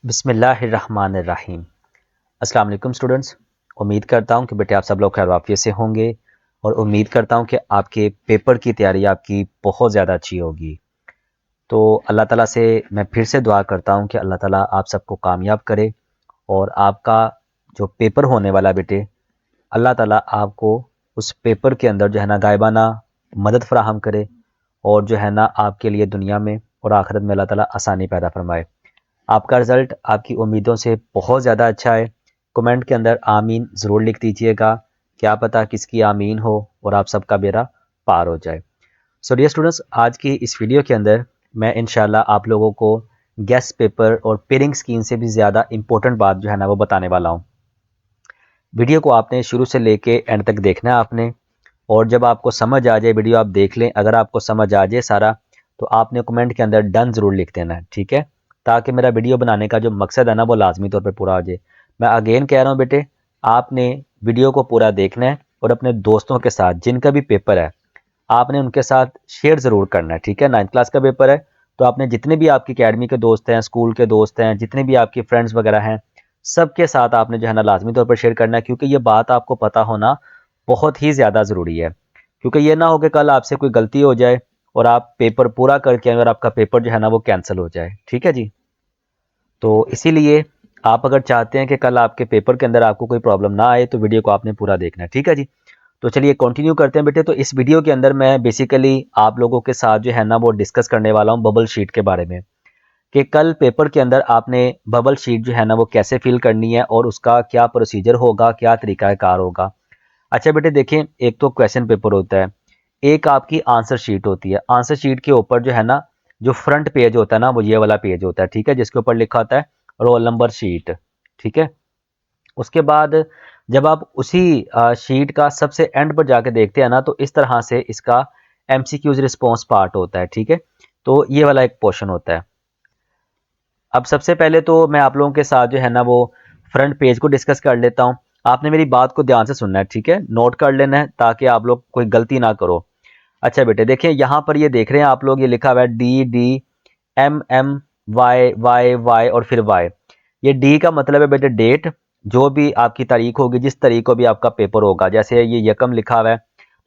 बिस्मिल्लाहिर्रहमानिर्रहीम। अस्सलाम वालेकुम स्टूडेंट्स। उम्मीद करता हूँ कि बेटे आप सब लोग खैर वाफियत से होंगे और उम्मीद करता हूँ कि आपके पेपर की तैयारी आपकी बहुत ज़्यादा अच्छी होगी। तो अल्लाह ताला से मैं फिर से दुआ करता हूँ कि अल्लाह ताला आप सबको कामयाब करे और आपका जो पेपर होने वाला बेटे, अल्लाह ताला आपको उस पेपर के अंदर जो है ना गायबाना मदद फ़राहम करे और जो है ना आपके लिए दुनिया में और आखिरत में अल्लाह ताला आसानी पैदा फरमाए। आपका रिज़ल्ट आपकी उम्मीदों से बहुत ज़्यादा अच्छा है। कमेंट के अंदर आमीन ज़रूर लिख दीजिएगा। क्या पता किसकी आमीन हो और आप सबका बेड़ा पार हो जाए। सो डियर स्टूडेंट्स, आज की इस वीडियो के अंदर मैं इंशाल्लाह आप लोगों को गेस्ट पेपर और पेयरिंग स्कीम से भी ज़्यादा इम्पोर्टेंट बात जो है ना वो बताने वाला हूँ। वीडियो को आपने शुरू से लेके एंड तक देखना है आपने, और जब आपको समझ आ जाए वीडियो आप देख लें। अगर आपको समझ आ जाए सारा तो आपने कमेंट के अंदर डन ज़रूर लिख देना है, ठीक है, ताकि मेरा वीडियो बनाने का जो मकसद है ना वो लाजमी तौर पे पूरा हो जाए। मैं अगेन कह रहा हूँ बेटे, आपने वीडियो को पूरा देखना है और अपने दोस्तों के साथ जिनका भी पेपर है आपने उनके साथ शेयर ज़रूर करना है, ठीक है। 9th क्लास का पेपर है तो आपने जितने भी आपकी अकेडमी के दोस्त हैं, स्कूल के दोस्त हैं, जितने भी आपके फ्रेंड्स वगैरह हैं, सबके साथ आपने जो है ना लाजमी तौर पर शेयर करना है, क्योंकि ये बात आपको पता होना बहुत ही ज़्यादा ज़रूरी है। क्योंकि ये ना हो कि कल आपसे कोई गलती हो जाए और आप पेपर पूरा करके अगर आपका पेपर जो है ना वो कैंसिल हो जाए, ठीक है जी। तो इसीलिए आप अगर चाहते हैं कि कल आपके पेपर के अंदर आपको कोई प्रॉब्लम ना आए तो वीडियो को आपने पूरा देखना है, ठीक है जी। तो चलिए कंटिन्यू करते हैं बेटे। तो इस वीडियो के अंदर मैं बेसिकली आप लोगों के साथ जो है ना वो डिस्कस करने वाला हूँ बबल शीट के बारे में, कि कल पेपर के अंदर आपने बबल शीट जो है ना वो कैसे फिल करनी है और उसका क्या प्रोसीजर होगा, क्या तरीकाकार होगा। अच्छा बेटे देखें, एक तो क्वेश्चन पेपर होता है, एक आपकी आंसर शीट होती है। आंसर शीट के ऊपर जो है ना जो फ्रंट पेज होता है ना वो ये वाला पेज होता है, ठीक है, जिसके ऊपर लिखा होता है रोल नंबर शीट, ठीक है। उसके बाद जब आप उसी शीट का सबसे एंड पर जाके देखते हैं ना तो इस तरह से इसका एमसीक्यूज रिस्पॉन्स पार्ट होता है, ठीक है। तो ये वाला एक पोर्शन होता है। अब सबसे पहले तो मैं आप लोगों के साथ जो है ना वो फ्रंट पेज को डिस्कस कर लेता हूँ। आपने मेरी बात को ध्यान से सुनना है, ठीक है, नोट कर लेना है ताकि आप लोग कोई गलती ना करो। अच्छा बेटे देखिए, यहाँ पर ये देख रहे हैं आप लोग, ये लिखा हुआ है D D M M Y Y Y और फिर वाई। ये डी का मतलब है बेटे डेट, जो भी आपकी तारीख होगी, जिस तारीख को भी आपका पेपर होगा। जैसे ये यकम लिखा हुआ है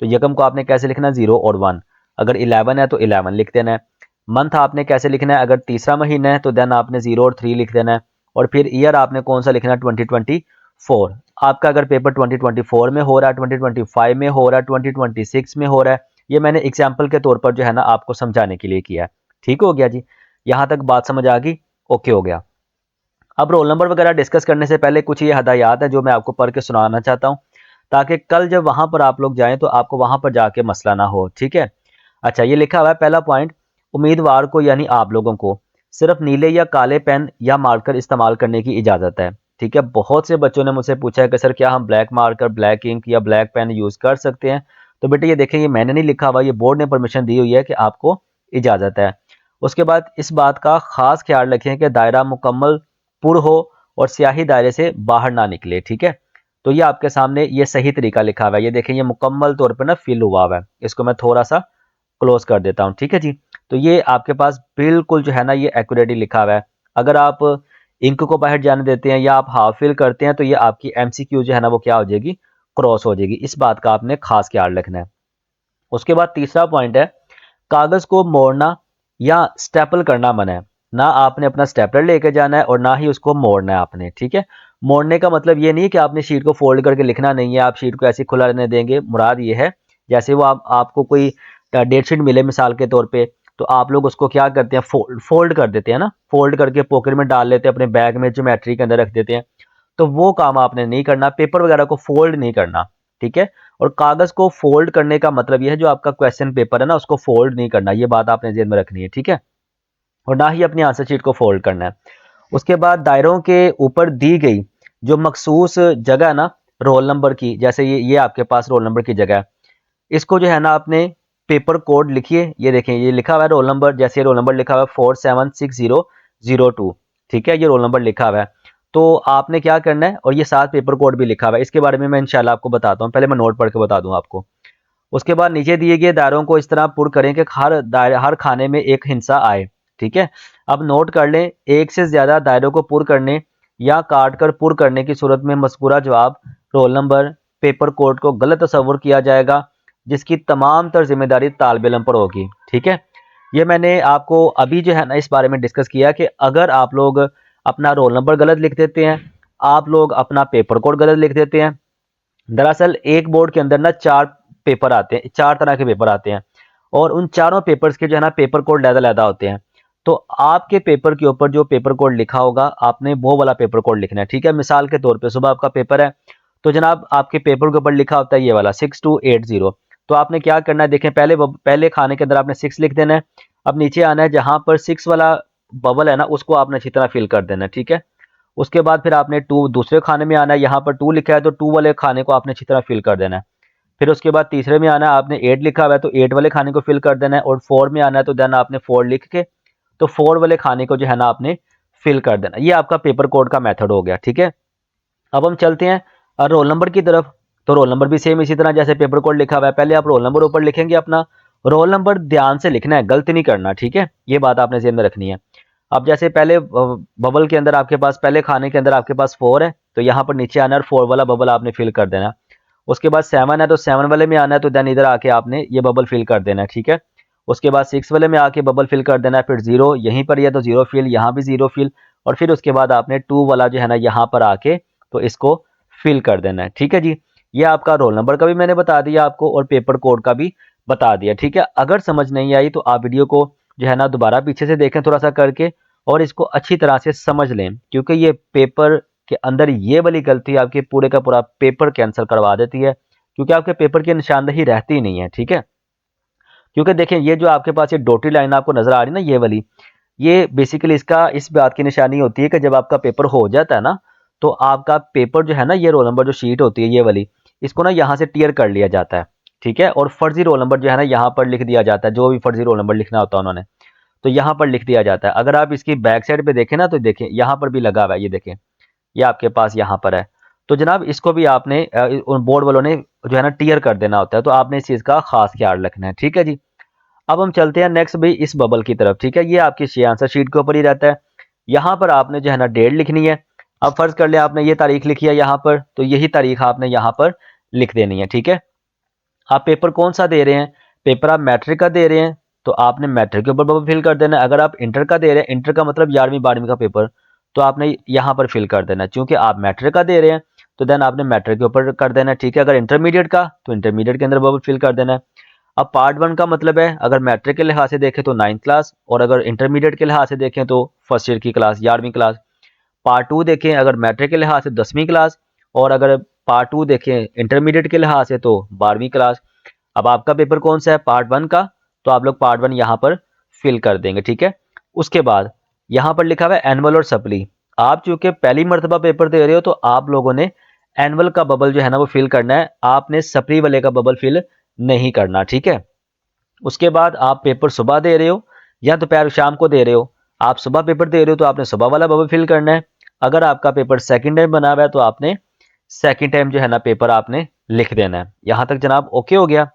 तो यकम को आपने कैसे लिखना है, 0 और 1। अगर 11 है तो 11 लिख देना है। मंथ आपने कैसे लिखना है, अगर तीसरा महीना है तो देन आपने 0 और 3 लिख देना है। और फिर ईयर आपने कौन सा लिखना है, 2024। आपका अगर पेपर 2024 में हो रहा है, 2025 में हो रहा है, 2026 में हो रहा है, ये मैंने एग्जाम्पल के तौर पर जो है ना आपको समझाने के लिए किया है। ठीक हो गया जी, यहाँ तक बात समझ आ गई, ओके हो गया। अब रोल नंबर वगैरह डिस्कस करने से पहले कुछ ये हदायत है जो मैं आपको पढ़ के सुनाना चाहता हूँ, ताकि कल जब वहां पर आप लोग जाएं तो आपको वहां पर जाके मसला ना हो, ठीक है। अच्छा, ये लिखा हुआ है पहला पॉइंट, उम्मीदवार को यानी आप लोगों को सिर्फ नीले या काले पेन या मार्कर इस्तेमाल करने की इजाज़त है, ठीक है। बहुत से बच्चों ने मुझसे पूछा है कि सर क्या हम ब्लैक मार्कर, ब्लैक इंक या ब्लैक पेन यूज़ कर सकते हैं। तो बेटे ये देखें, ये मैंने नहीं लिखा हुआ, ये बोर्ड ने परमिशन दी हुई है कि आपको इजाज़त है। उसके बाद इस बात का खास ख्याल रखें कि दायरा मुकम्मल पुर हो और स्याही दायरे से बाहर ना निकले, ठीक है। तो ये आपके सामने ये सही तरीका लिखा हुआ है, ये देखें ये मुकम्मल तौर पर ना फिल हुआ हुआ है। इसको मैं थोड़ा सा क्लोज कर देता हूँ, ठीक है जी। तो ये आपके पास बिल्कुल जो है ना ये एक्यूरेटली लिखा हुआ है। अगर आप इंक को बाहर जाने देते हैं या आप हाफ फिल करते हैं तो ये आपकी एमसीक्यू जो है ना वो क्या हो जाएगी, क्रॉस हो जाएगी। इस बात का आपने खास ख्याल रखना है। उसके बाद तीसरा पॉइंट है, कागज को मोड़ना या स्टेपल करना मना है। ना आपने अपना स्टेपलर लेके जाना है और ना ही उसको मोड़ना है आपने, ठीक है। मोड़ने का मतलब ये नहीं कि आपने शीट को फोल्ड करके लिखना नहीं है, आप शीट को ऐसे खुला रहने देंगे। मुराद ये है जैसे वो आपको कोई डेट शीट मिले मिसाल के तौर पे, तो आप लोग उसको क्या करते हैं, फोल्ड कर देते हैं ना, फोल्ड करके पॉकेट में डाल लेते हैं, अपने बैग में ज्योमेट्री के अंदर रख देते हैं। तो वो काम आपने नहीं करना, पेपर वगैरह को फोल्ड नहीं करना, ठीक है। और कागज को फोल्ड करने का मतलब यह है जो आपका क्वेश्चन पेपर है ना उसको फोल्ड नहीं करना, ये बात आपने जेहन में रखनी है, ठीक है। और ना ही अपनी आंसर शीट को फोल्ड करना है। उसके बाद दायरों के ऊपर दी गई जो मखसूस जगह है ना रोल नंबर की, जैसे ये आपके पास रोल नंबर की जगह है, इसको जो है ना आपने पेपर कोड लिखिए। ये देखें ये लिखा हुआ है रोल नंबर, जैसे रोल नंबर लिखा हुआ है 476002, ठीक है, ये रोल नंबर लिखा हुआ है। तो आपने क्या करना है, और ये साथ पेपर कोड भी लिखा हुआ है, इसके बारे में मैं इंशाल्लाह आपको बताता हूँ, पहले मैं नोट पढ़ के बता दूं आपको। उसके बाद नीचे दिए गए दायरों को इस तरह पुर करें कि हर दायरे हर खाने में एक हिस्सा आए। ठीक है। अब नोट कर लें, एक से ज्यादा दायरों को पुर करने या काट कर पुर करने की सूरत में मज़कूरा जवाब, रोल नंबर, पेपर कोड को गलत तस्वुर किया जाएगा, जिसकी तमाम तर जिम्मेदारी तालिब इल्म पर होगी। ठीक है, ये मैंने आपको अभी जो है ना इस बारे में डिस्कस किया कि अगर आप लोग अपना रोल नंबर गलत लिख देते हैं, आप लोग अपना पेपर कोड गलत लिख देते हैं। दरअसल एक बोर्ड के अंदर ना 4 पेपर आते हैं, 4 तरह के पेपर आते हैं और उन चारों पेपर्स के जो है ना पेपर कोड अलग-अलग होते हैं। तो आपके पेपर के ऊपर जो पेपर कोड लिखा होगा, आपने वो वाला पेपर कोड लिखना है। ठीक है, मिसाल के तौर पे सुबह आपका पेपर है, तो जनाब आपके पेपर के ऊपर लिखा होता है ये वाला 6280। तो आपने क्या करना है, देखें पहले खाने के अंदर आपने 6 लिख देना है। अब नीचे आना है, जहां पर 6 वाला बबल है ना उसको आपने अच्छी तरह फिल कर देना है। ठीक है, उसके बाद फिर आपने 2 दूसरे खाने में आना है, यहाँ पर 2 लिखा है तो 2 वाले खाने को आपने अच्छी तरह फिल कर देना है। फिर उसके बाद तीसरे में आना है, आपने 8 लिखा हुआ है तो 8 वाले खाने को फिल कर देना है, और 4 में आना है तो देन आपने 4 लिख के तो 4 वाले खाने को जो है ना आपने फिल कर देना। ये आपका पेपर कोड का मेथड हो गया। ठीक है, अब हम चलते हैं रोल नंबर की तरफ। तो रोल नंबर भी सेम इसी तरह जैसे पेपर कोड लिखा हुआ है, पहले आप रोल नंबर ऊपर लिखेंगे अपना। रोल नंबर ध्यान से लिखना है, गलत नहीं करना। ठीक है, ये बात आपने ज़हन में रखनी है। अब जैसे पहले बबल के अंदर आपके पास, पहले खाने के अंदर आपके पास 4 है, तो यहाँ पर नीचे आना है और 4 वाला बबल आपने फिल कर देना। उसके बाद 7 है तो 7 वाले में आना है, तो देन इधर आके आपने ये बबल फिल कर देना है। ठीक है, उसके बाद 6 वाले में आके बबल फिल कर देना है, फिर 0 यहीं पर ही है तो 0 फिल, यहाँ भी 0 फिल, और फिर उसके बाद आपने 2 वाला जो है ना यहाँ पर आके तो इसको फिल कर देना है। ठीक है जी, ये आपका रोल नंबर का भी मैंने बता दिया आपको और पेपर कोड का भी बता दिया। ठीक है, अगर समझ नहीं आई तो आप वीडियो को जो है ना दोबारा पीछे से देखें थोड़ा सा करके, और इसको अच्छी तरह से समझ लें, क्योंकि ये पेपर के अंदर ये वाली गलती आपके पूरे का पूरा पेपर कैंसिल करवा देती है, क्योंकि आपके पेपर की निशानदेही रहती ही नहीं है। ठीक है, क्योंकि देखें ये जो आपके पास ये डॉटेड लाइन आपको नजर आ रही है ना ये वाली, ये बेसिकली इसका इस बात की निशानी होती है कि जब आपका पेपर हो जाता है ना, तो आपका पेपर जो है ना, ये रोल नंबर जो शीट होती है ये वाली, इसको ना यहाँ से टीयर कर लिया जाता है। ठीक है, और फर्जी रोल नंबर जो है ना यहाँ पर लिख दिया जाता है, जो भी फर्जी रोल नंबर लिखना होता है उन्होंने, तो यहाँ पर लिख दिया जाता है। अगर आप इसकी बैक साइड पे देखें ना, तो देखें यहाँ पर भी लगा हुआ है, ये देखें ये आपके पास यहाँ पर है। तो जनाब इसको भी आपने उन बोर्ड वालों ने जो है ना टीयर कर देना होता है, तो आपने इस चीज़ का खास ख्याल रखना है। ठीक है जी, अब हम चलते हैं नेक्स्ट भी इस बबल की तरफ। ठीक है, ये आपकी आंसर शीट के ऊपर ही रहता है। यहाँ पर आपने जो है ना डेट लिखनी है। अब फर्ज कर ले आपने ये तारीख लिखी है यहाँ पर, तो यही तारीख आपने यहाँ पर लिख देनी है। ठीक है, आप पेपर कौन सा दे रहे हैं, पेपर आप मैट्रिक का दे रहे हैं तो आपने मैट्रिक के ऊपर बबल फिल कर देना है। अगर आप इंटर का दे रहे हैं, इंटर का मतलब 11वीं 12वीं का पेपर, तो आपने यहाँ पर फिल कर देना है। क्योंकि आप मैट्रिक का दे रहे हैं तो देन आपने मैट्रिक के ऊपर कर देना है। ठीक है, अगर इंटरमीडिएट का तो इंटरमीडिएट के अंदर बबल फिल कर देना है। अब पार्ट 1 का मतलब है, अगर मैट्रिक के लिहाज से देखें तो 9th क्लास, और अगर इंटरमीडिएट के लिहाज से देखें तो फर्स्ट ईयर की क्लास 11वीं क्लास। पार्ट 2 देखें अगर मैट्रिक के लिहाज से 10वीं क्लास, और अगर पार्ट 2 देखें इंटरमीडिएट के लिहाज से तो 12वीं क्लास। अब आपका पेपर कौन सा है, पार्ट 1 का, तो आप लोग पार्ट 1 यहाँ पर फिल कर देंगे। ठीक है, उसके बाद यहाँ पर लिखा हुआ है एनुअल और सप्ली। आप चूंकि पहली मरतबा पेपर दे रहे हो तो आप लोगों ने एनुअल का बबल जो है ना वो फिल करना है, आपने सप्ली वाले का बबल फिल नहीं करना। ठीक है, उसके बाद आप पेपर सुबह दे रहे हो या दोपहर शाम को दे रहे हो, आप सुबह पेपर दे रहे हो तो आपने सुबह वाला बबल फिल करना है। अगर आपका पेपर सेकंड टाइम बना हुआ है तो आपने सेकंड टाइम जो है ना पेपर आपने लिख देना है। यहां तक जनाब ओके हो गया।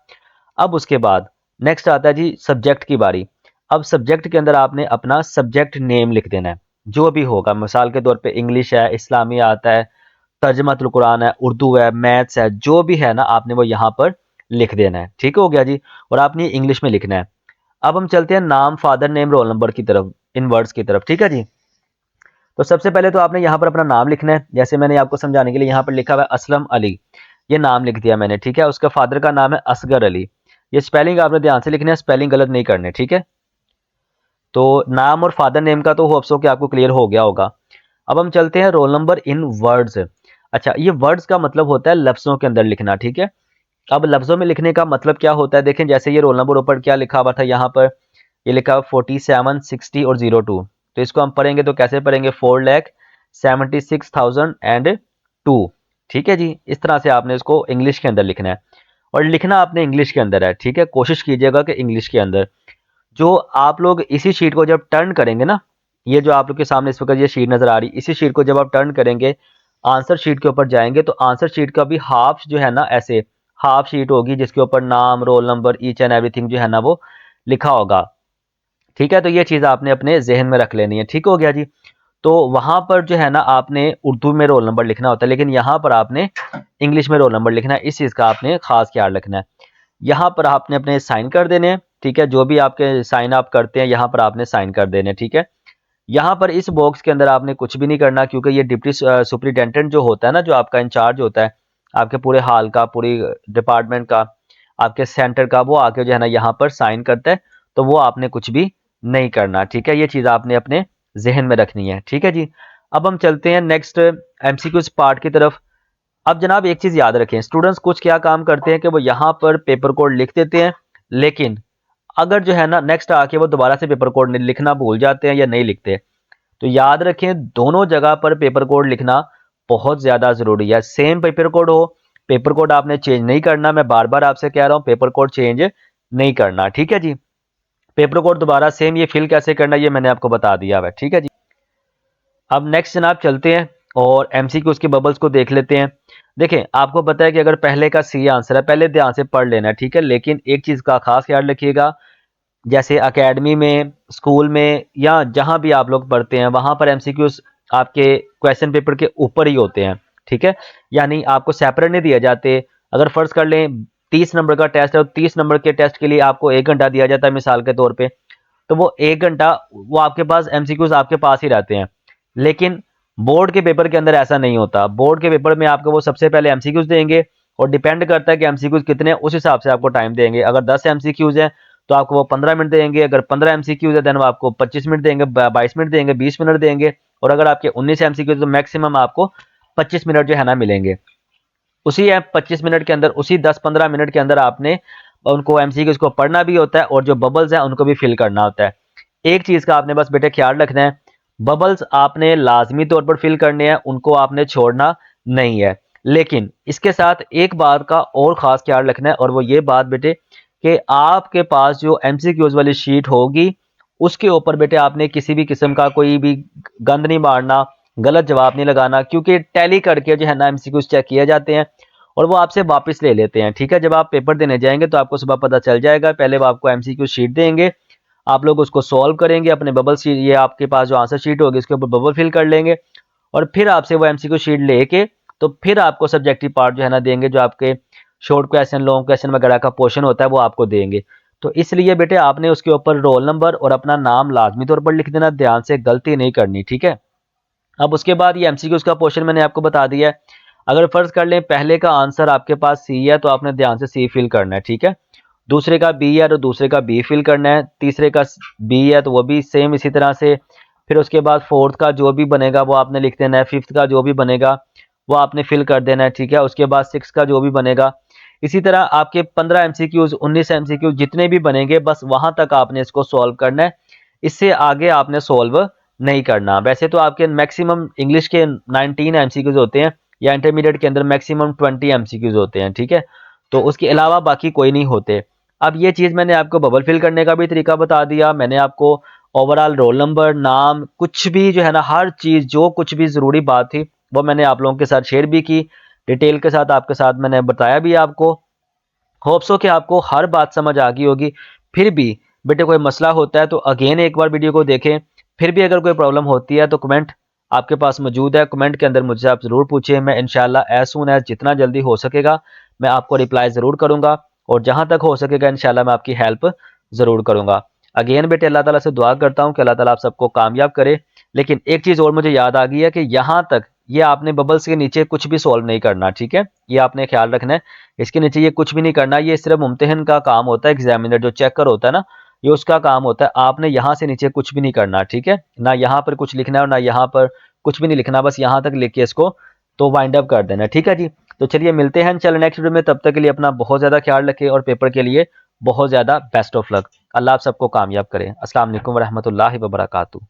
अब उसके बाद नेक्स्ट आता है जी सब्जेक्ट की बारी। अब सब्जेक्ट के अंदर आपने अपना सब्जेक्ट नेम लिख देना है, जो भी होगा। मिसाल के तौर पे इंग्लिश है, इस्लामी आता है, तर्जमातुल कुरान है, उर्दू है, मैथ्स है, जो भी है ना आपने वो यहाँ पर लिख देना है। ठीक हो गया जी, और आपने इंग्लिश में लिखना है। अब हम चलते हैं नाम, फादर नेम, रोल नंबर की तरफ, इन वर्ड्स की तरफ। ठीक है जी, तो सबसे पहले तो आपने यहाँ पर अपना नाम लिखना है। जैसे मैंने आपको समझाने के लिए यहाँ पर लिखा हुआ है असलम अली, ये नाम लिख दिया मैंने। ठीक है, उसका फादर का नाम है असगर अली। ये स्पेलिंग आपने ध्यान से लिखना है, स्पेलिंग गलत नहीं करने। ठीक है, तो नाम और फादर नेम का तो होप्स हो कि आपको क्लियर हो गया होगा। अब हम चलते हैं रोल नंबर इन वर्ड्स। अच्छा, ये वर्ड्स का मतलब होता है लफ्जों के अंदर लिखना। ठीक है, अब लफ्जों में लिखने का मतलब क्या होता है, देखें जैसे ये रोल नंबर ऊपर क्या लिखा हुआ था, यहाँ पर ये लिखा हुआ 47, 60 और 02। तो इसको हम पढ़ेंगे तो कैसे पढ़ेंगे, 4,76,002। ठीक है जी, इस तरह से आपने इसको इंग्लिश के अंदर लिखना है, और लिखना आपने इंग्लिश के अंदर है। ठीक है, कोशिश कीजिएगा कि इंग्लिश के अंदर। जो आप लोग इसी शीट को जब टर्न करेंगे ना, ये जो आप लोग के सामने इस वक्त ये शीट नजर आ रही, इसी शीट को जब आप टर्न करेंगे, आंसर शीट के ऊपर जाएंगे, तो आंसर शीट का भी हाफ जो है ना ऐसे हाफ शीट होगी, जिसके ऊपर नाम, roll number, each and everything जो है ना वो लिखा होगा। ठीक है, तो ये चीज़ आपने अपने जहन में रख लेनी है। ठीक हो गया जी। तो वहां पर जो है ना आपने उर्दू में रोल नंबर लिखना होता है, लेकिन यहाँ पर आपने इंग्लिश में रोल नंबर लिखना है। इस चीज़ का आपने खास ख्याल रखना है। यहाँ पर आपने अपने साइन कर देने हैं। ठीक है, जो भी आपके साइन आप करते हैं यहाँ पर आपने साइन कर देने हैं। ठीक है, यहाँ पर इस बॉक्स के अंदर आपने कुछ भी नहीं करना, क्योंकि ये डिप्टी सुपरिटेंडेंट जो होता है ना, जो आपका इंचार्ज होता है आपके पूरे हाल का, पूरी डिपार्टमेंट का, आपके सेंटर का, वो आके जो है ना यहाँ पर साइन करता है। तो वो आपने कुछ भी नहीं करना। ठीक है, ये चीज़ आपने अपने जहन में रखनी है। ठीक है जी। अब हम चलते हैं नेक्स्ट एमसीक्यूज पार्ट की तरफ। अब जनाब एक चीज़ याद रखें, स्टूडेंट्स कुछ क्या काम करते हैं कि वो यहाँ पर पेपर कोड लिख देते हैं, लेकिन अगर जो है ना नेक्स्ट आके वो दोबारा से पेपर कोड लिखना भूल जाते हैं या नहीं लिखते। तो याद रखें, दोनों जगह पर पेपर कोड लिखना बहुत ज़्यादा ज़रूरी है। सेम पेपर कोड हो, पेपर कोड आपने चेंज नहीं करना। मैं बार बार आपसे कह रहा हूँ, पेपर कोड चेंज नहीं करना। ठीक है जी। पेपर कोड दोबारा सेम ये फिल कैसे करना ये मैंने आपको बता दिया है। ठीक है जी। अब नेक्स्ट जनाब चलते हैं और एमसीक्यूज के बबल्स को देख लेते हैं। देखें, आपको पता है कि अगर पहले का सी आंसर है, पहले ध्यान से पढ़ लेना है। ठीक है, लेकिन एक चीज़ का खास ख्याल रखिएगा, जैसे एकेडमी में, स्कूल में, या जहां भी आप लोग पढ़ते हैं वहां पर एमसीक्यूज आपके क्वेश्चन पेपर के ऊपर ही होते हैं। ठीक है, यानी आपको सेपरेट नहीं दिए जाते। अगर फर्ज कर लें 30 नंबर का टेस्ट है और 30 नंबर के टेस्ट के लिए आपको 1 घंटा दिया जाता है मिसाल के तौर पे, तो वो 1 घंटा वो आपके पास एमसीक्यूज आपके पास ही रहते हैं। लेकिन बोर्ड के पेपर के अंदर ऐसा नहीं होता। बोर्ड के पेपर में आपको वो सबसे पहले एमसीक्यूज देंगे और डिपेंड करता है कि एमसीक्यूज कितने, उस हिसाब से आपको टाइम देंगे। अगर 10 एमसीक्यूज हैं तो आपको वो 15 मिनट देंगे। अगर 15 एमसीक्यूज है देन वो आपको 25 मिनट देंगे, 22 मिनट देंगे, 20 मिनट देंगे। और अगर आपके 19 एमसीक्यूज तो मैक्सिमम आपको 25 मिनट जो है ना मिलेंगे। उसी 25 मिनट के अंदर, उसी 10-15 मिनट के अंदर आपने उनको एमसीक्यूज को पढ़ना भी होता है और जो बबल्स हैं उनको भी फिल करना होता है। एक चीज़ का आपने बस बेटे ख्याल रखना है, बबल्स आपने लाजमी तौर पर फिल करने हैं, उनको आपने छोड़ना नहीं है। लेकिन इसके साथ एक बात का और ख़ास ख्याल रखना है, और वो ये बात बेटे कि आपके पास जो एमसीक्यूज वाली शीट होगी उसके ऊपर बेटे आपने किसी भी किस्म का कोई भी गंद नहीं मारना, गलत जवाब नहीं लगाना, क्योंकि टैली करके जो है ना एमसीक्यूज चेक किए जाते हैं और वो आपसे वापस ले लेते हैं। ठीक है, जब आप पेपर देने जाएंगे तो आपको सुबह पता चल जाएगा। पहले वो आपको एमसीक्यू शीट देंगे, आप लोग उसको सॉल्व करेंगे अपने बबल शीट, ये आपके पास जो आंसर शीट होगी उसके ऊपर बबल फिल कर लेंगे और फिर आपसे वो एमसीक्यू शीट लेके तो फिर आपको सब्जेक्टिव पार्ट जो है ना देंगे, जो आपके शॉर्ट क्वेश्चन, लॉन्ग क्वेश्चन वगैरह का पोर्शन होता है वो आपको देंगे। तो इसलिए बेटे आपने उसके ऊपर रोल नंबर और अपना नाम लाजमी तौर पर लिख देना, ध्यान से गलती नहीं करनी। ठीक है, अब उसके बाद ये एमसीक्यूज का पोर्शन मैंने आपको बता दिया है। अगर फर्ज कर लें पहले का आंसर आपके पास सी है तो आपने ध्यान से सी फिल करना है। ठीक है, दूसरे का बी है तो दूसरे का बी फिल करना है, तीसरे का बी है तो वो भी सेम इसी तरह से। फिर उसके बाद फोर्थ का जो भी बनेगा वो आपने लिख देना है, फिफ्थ का जो भी बनेगा वो आपने फिल कर देना है। ठीक है, उसके बाद सिक्स का जो भी बनेगा, इसी तरह आपके 15 एमसीक्यूज, 19 एमसीक्यूज जितने भी बनेंगे बस वहां तक आपने इसको सॉल्व करना है। इससे आगे आपने सॉल्व नहीं करना। वैसे तो आपके मैक्सिमम इंग्लिश के 19 एमसीक्यूज होते हैं या इंटरमीडिएट के अंदर मैक्सिमम 20 एमसीक्यूज होते हैं। ठीक है, तो उसके अलावा बाकी कोई नहीं होते। अब ये चीज़ मैंने आपको बबल फिल करने का भी तरीका बता दिया, मैंने आपको ओवरऑल रोल नंबर, नाम, कुछ भी जो है ना हर चीज़ जो कुछ भी ज़रूरी बात थी वो मैंने आप लोगों के साथ शेयर भी की, डिटेल के साथ आपके साथ मैंने बताया भी आपको। होप्स हो कि आपको हर बात समझ आ गई होगी। फिर भी बेटे कोई मसला होता है तो अगेन एक बार वीडियो को देखें। फिर भी अगर कोई प्रॉब्लम होती है तो कमेंट आपके पास मौजूद है, कमेंट के अंदर मुझसे आप ज़रूर पूछिए। मैं इंशाल्लाह एज सून एज जितना जल्दी हो सकेगा मैं आपको रिप्लाई ज़रूर करूँगा और जहाँ तक हो सकेगा इंशाल्लाह मैं आपकी हेल्प ज़रूर करूँगा। अगेन बेटे अल्लाह ताला से दुआ करता हूँ कि अल्लाह ताला आप सबको कामयाब करे। लेकिन एक चीज़ और मुझे याद आ गई है कि यहाँ तक ये आपने बबल्स के नीचे कुछ भी सॉल्व नहीं करना। ठीक है, ये आपने ख्याल रखना है। इसके नीचे ये कुछ भी नहीं करना, ये सिर्फ मुम्तहिन का काम होता है, एग्जामिनर जो चेकर होता है ना, ये उसका काम होता है। आपने यहाँ से नीचे कुछ भी नहीं करना। ठीक है, ना यहाँ पर कुछ लिखना है और ना यहाँ पर कुछ भी नहीं लिखना, बस यहाँ तक लिख के इसको तो वाइंड अप कर देना। ठीक है जी, तो चलिए मिलते हैं चलो नेक्स्ट वीडियो में। तब तक के लिए अपना बहुत ज़्यादा ख्याल रखें और पेपर के लिए बहुत ज़्यादा बेस्ट ऑफ लक। अल्लाह आप सबको कामयाब करे। अस्सलाम वालेकुम रहमतुल्लाहि व बरकातहू।